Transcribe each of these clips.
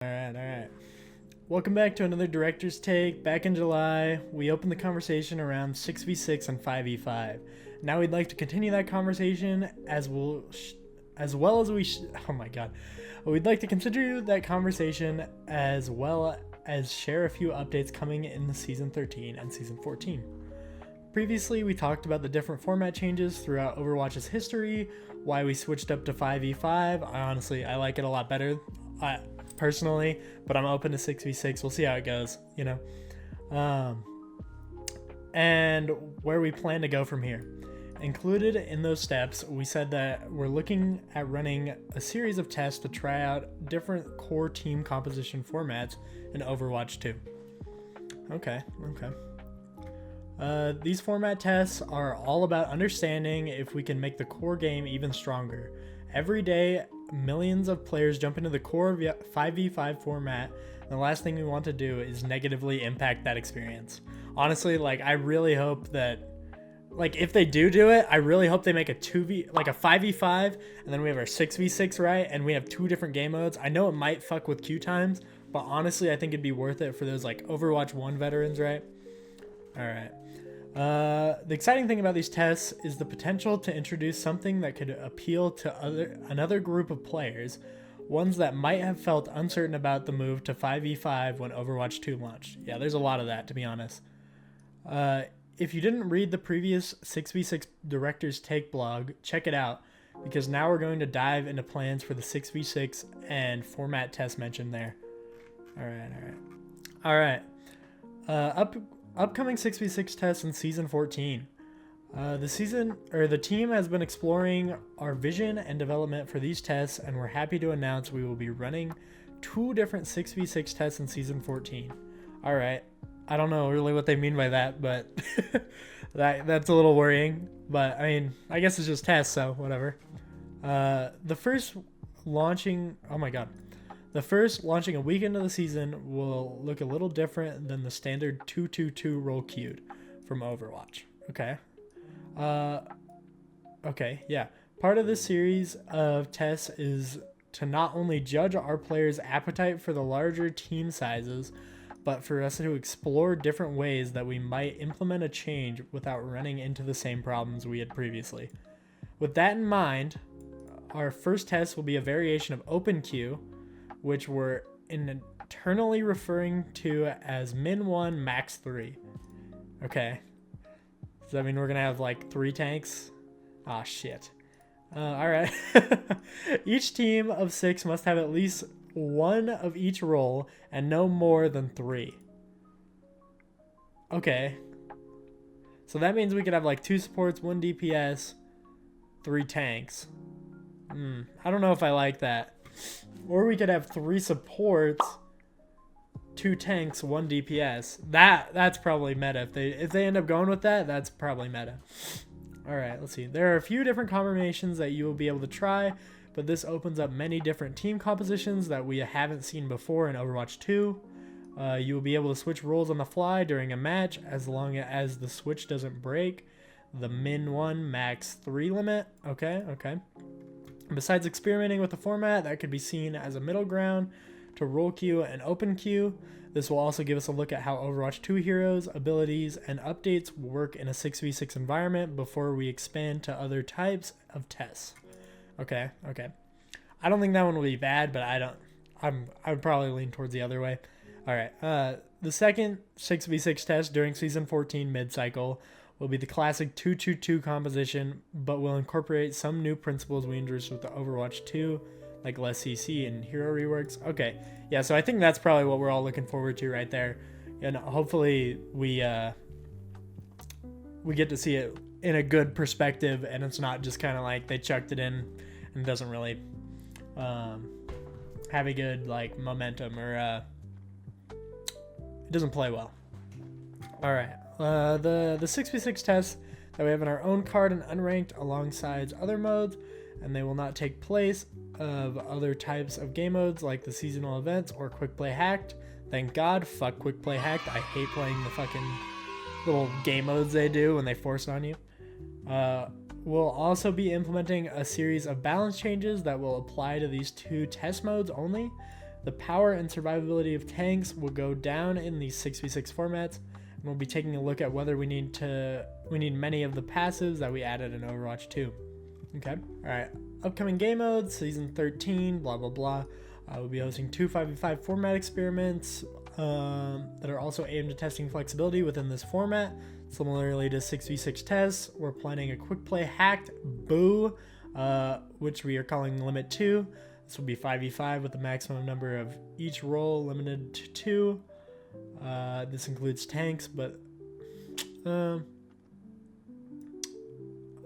All right. Welcome back to another Director's Take. Back in July, we opened the conversation around 6v6 and 5v5. Now we'd like to continue that conversation oh my god. We'd like to continue that conversation as well as share a few updates coming in the Season 13 and Season 14. Previously, we talked about the different format changes throughout Overwatch's history, why we switched up to 5v5. I like it a lot better, personally, but I'm open to 6v6. We'll see how it goes, and where we plan to go from here. Included in those steps, we said that we're looking at running a series of tests to try out different core team composition formats in Overwatch 2. Okay. These format tests are all about understanding if we can make the core game even stronger. Every day, millions of players jump into the core 5v5 format, and the last thing we want to do is negatively impact that experience. Honestly, I really hope that, if they do it, I really hope they make a 5v5, and then we have our 6v6, right? And we have two different game modes. I know it might fuck with queue times, but honestly, I think it'd be worth it for those, Overwatch 1 veterans, right? Alright. The exciting thing about these tests is the potential to introduce something that could appeal to another group of players, ones that might have felt uncertain about the move to 5v5 when Overwatch 2 launched. Yeah, there's a lot of that, to be honest. If you didn't read the previous 6v6 Director's Take blog, check it out, because now we're going to dive into plans for the 6v6 and format tests mentioned there. Alright. Upcoming 6v6 tests in Season 14. The team has been exploring our vision and development for these tests, and we're happy to announce we will be running 2 different 6v6 tests in Season 14. Alright, I don't know really what they mean by that, but that's a little worrying. But, I guess it's just tests, so whatever. The first launching a week into the season will look a little different than the standard 2-2-2 role queued from Overwatch. Okay, part of this series of tests is to not only judge our players' appetite for the larger team sizes, but for us to explore different ways that we might implement a change without running into the same problems we had previously. With that in mind, our first test will be a variation of open queue, which we're internally referring to as min 1 max 3. Okay. Does that mean we're gonna have 3 tanks? Ah, shit. Alright. Each team of 6 must have at least 1 of each role and no more than 3. Okay. So that means we could have 2 supports, 1 DPS, 3 tanks. I don't know if I like that. Or we could have 3 supports, 2 tanks, 1 DPS. That's probably meta. If they end up going with that, that's probably meta. Alright, let's see. There are a few different combinations that you will be able to try, but this opens up many different team compositions that we haven't seen before in Overwatch 2. You will be able to switch roles on the fly during a match as long as the switch doesn't break the min 1 max 3 limit. Okay. Besides experimenting with the format that could be seen as a middle ground to role queue and open queue, this will also give us a look at how Overwatch 2 heroes, abilities, and updates work in a 6v6 environment before we expand to other types of tests. Okay. I don't think that one will be bad, but I would probably lean towards the other way. Alright, the second 6v6 test during Season 14 mid-cycle will be the classic 2-2-2 composition, but will incorporate some new principles we introduced with the Overwatch 2, like less CC and hero reworks. Okay, yeah, so I think that's probably what we're all looking forward to right there. And hopefully we get to see it in a good perspective, and it's not just kind of they chucked it in and doesn't really have a good momentum, or it doesn't play well. Alright. The 6v6 tests that we have in our own card and unranked alongside other modes, and they will not take place of other types of game modes like the seasonal events or quick play hacked. Thank God, fuck quick play hacked. I hate playing the fucking little game modes they do when they force it on you. We'll also be implementing a series of balance changes that will apply to these 2 test modes only. The power and survivability of tanks will go down in these 6v6 formats, and we'll be taking a look at whether we need many of the passives that we added in Overwatch 2. Okay, alright. Upcoming game modes, Season 13, blah blah blah. We'll be hosting 2 5v5 format experiments that are also aimed at testing flexibility within this format. Similarly to 6v6 tests, we're planning a quick play hacked boo, which we are calling Limit 2. This will be 5v5 with the maximum number of each role limited to 2. This includes tanks, but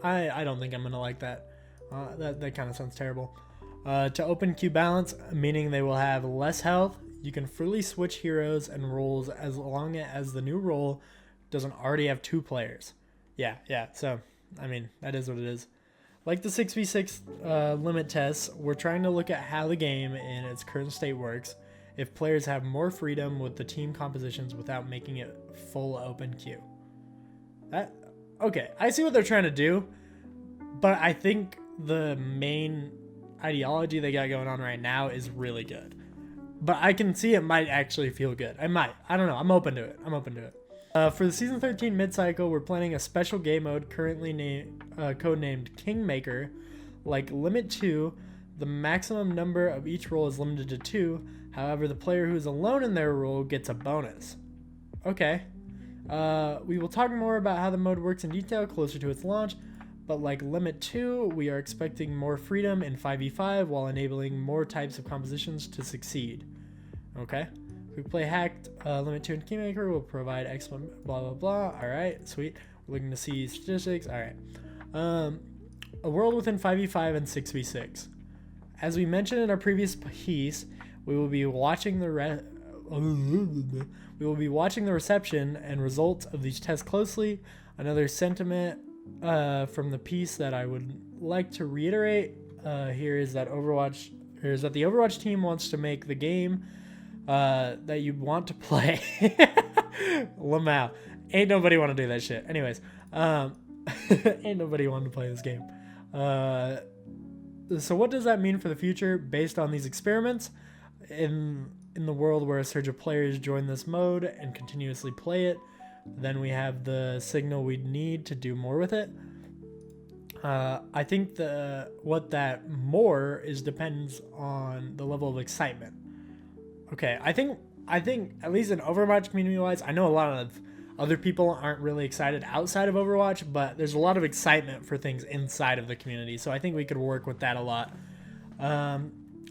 I don't think I'm gonna like that. That kind of sounds terrible. To open queue balance, meaning they will have less health, you can freely switch heroes and roles as long as the new role doesn't already have 2 players. Yeah, so, I mean, that is what it is. Like the 6v6 limit tests, we're trying to look at how the game in its current state works if players have more freedom with the team compositions without making it full open queue. Okay, I see what they're trying to do, but I think the main ideology they got going on right now is really good. But I can see it might actually feel good. I don't know. I'm open to it. For the Season 13 mid-cycle, we're planning a special game mode currently codenamed Kingmaker. Like Limit 2, the maximum number of each role is limited to 2. However, the player who is alone in their role gets a bonus. Okay. We will talk more about how the mode works in detail closer to its launch, but like Limit 2, we are expecting more freedom in 5v5 while enabling more types of compositions to succeed. Okay. Quick play hacked, Limit 2 and Kingmaker will provide excellent blah blah blah. Alright, sweet. We're looking to see statistics. Alright. A world within 5v5 and 6v6. As we mentioned in our previous piece, we will be watching the reception and results of these tests closely. Another sentiment from the piece that I would like to reiterate here is that the Overwatch team wants to make the game that you want to play. Lamau. Ain't nobody want to do that shit. Anyways, ain't nobody want to play this game. So what does that mean for the future based on these experiments? In the world where a surge of players join this mode and continuously play it, then we have the signal we need to do more with it. I think what that more is depends on the level of excitement. Okay, I think at least in Overwatch community-wise, I know a lot of other people aren't really excited outside of Overwatch, but there's a lot of excitement for things inside of the community, so I think we could work with that a lot.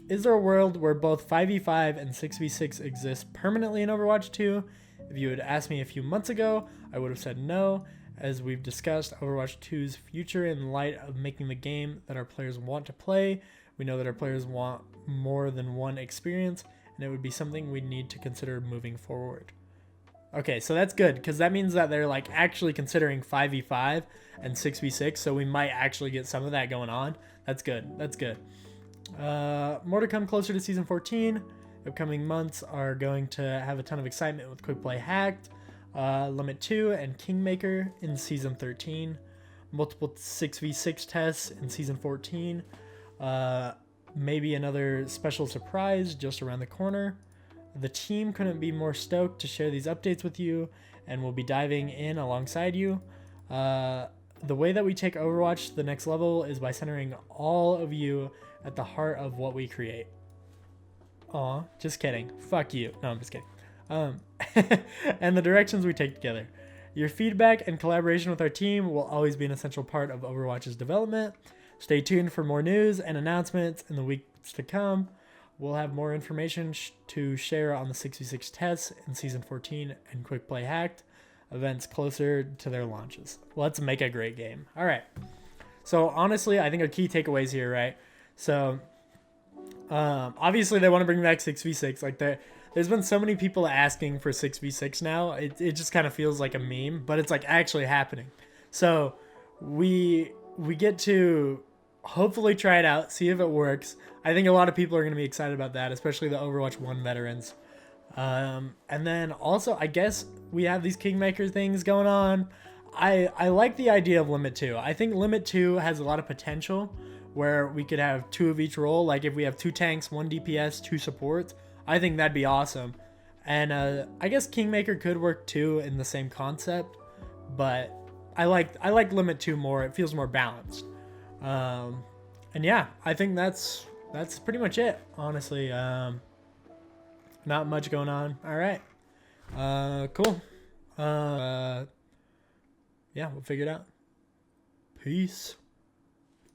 Is there a world where both 5v5 and 6v6 exist permanently in Overwatch 2? If you had asked me a few months ago, I would have said no. As we've discussed Overwatch 2's future in light of making the game that our players want to play, we know that our players want more than one experience, and it would be something we'd need to consider moving forward. Okay, so that's good, because that means that they're like actually considering 5v5 and 6v6, so we might actually get some of that going on. That's good. More to come closer to Season 14. Upcoming months are going to have a ton of excitement with Quick Play Hacked, Limit 2, and Kingmaker in Season 13. Multiple 6v6 tests in Season 14. Maybe another special surprise just around the corner. The team couldn't be more stoked to share these updates with you, and we'll be diving in alongside you. The way that we take Overwatch to the next level is by centering all of you at the heart of what we create. Aw, just kidding. Fuck you. No, I'm just kidding. And the directions we take together. Your feedback and collaboration with our team will always be an essential part of Overwatch's development. Stay tuned for more news and announcements in the weeks to come. We'll have more information to share on the 6v6 tests in Season 14 and Quick Play Hacked events closer to their launches. Let's make a great game. All right. So honestly, I think our key takeaways here, right? So obviously they want to bring back 6v6. Like there's been so many people asking for 6v6 now. It just kind of feels like a meme, but it's like actually happening. So we get to hopefully try it out, see if it works. I think a lot of people are going to be excited about that, especially the Overwatch 1 veterans. And then also, I guess we have these Kingmaker things going on. I like the idea of Limit 2. I think Limit 2 has a lot of potential where we could have 2 of each role. Like if we have 2 tanks, 1 DPS, 2 supports, I think that'd be awesome. And I guess Kingmaker could work too in the same concept, but I like Limit 2 more. It feels more balanced. And yeah, I think that's pretty much it, honestly. Not much going on. All right. Cool. Yeah, we'll figure it out. Peace.